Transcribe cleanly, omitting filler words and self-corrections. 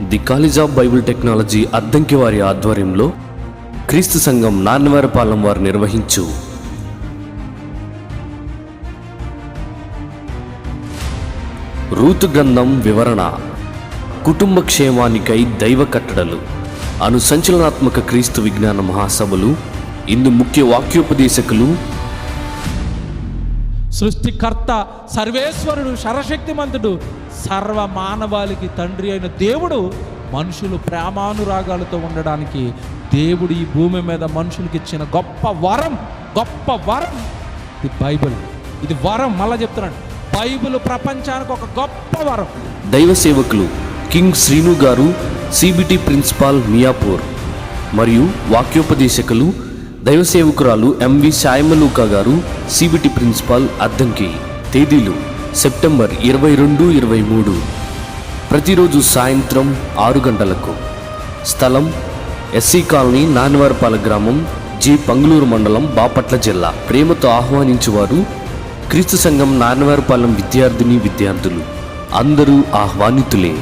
The college of Bible technology Addanki వారి ఆధ్వర్యంలో క్రీస్తు సంఘం నాన్నవారిపాలెం వారు నిర్వహించు రూతు గ్రంథం వివరణ, కుటుంబ క్షేమానికై దైవ కట్టడలు అను సంచలనాత్మక క్రీస్తు విజ్ఞాన మహాసభలు. ఇందు ముఖ్య వాక్యోపదేశకులు సృష్టికర్త, సర్వేశ్వరుడు, సర్వశక్తిమంతుడు, సర్వ మానవాళికి తండ్రి అయిన దేవుడు మనుషులు ప్రేమానురాగాలతో ఉండడానికి దేవుడు ఈ భూమి మీద మనుషులకి ఇచ్చిన గొప్ప వరం ఇది బైబిల్. ఇది వరం, మళ్ళా చెప్తున్నాను, బైబిల్ ప్రపంచానికి ఒక గొప్ప వరం. దైవ సేవకులు కింగ్ శ్రీను గారు, సిబిటి ప్రిన్సిపాల్ మియాపూర్, మరియు వాక్యోపదేశకులు దైవ సేవకురాలు ఎంవి సాయమలూకా గారు, సిబిటి ప్రిన్సిపాల్ అద్దంకి. తేదీలు సెప్టెంబర్ 22, 23. ప్రతిరోజు సాయంత్రం 6 గంటలకు. స్థలం ఎస్సీ కాలనీ, నాన్నవారిపాలెం గ్రామం, జి పంగులూరు మండలం, బాపట్ల జిల్లా. ప్రేమతో ఆహ్వానించువారు క్రీస్తు సంఘం నాన్నవారిపాలెం విద్యార్థిని విద్యార్థులు. అందరూ ఆహ్వానితులే.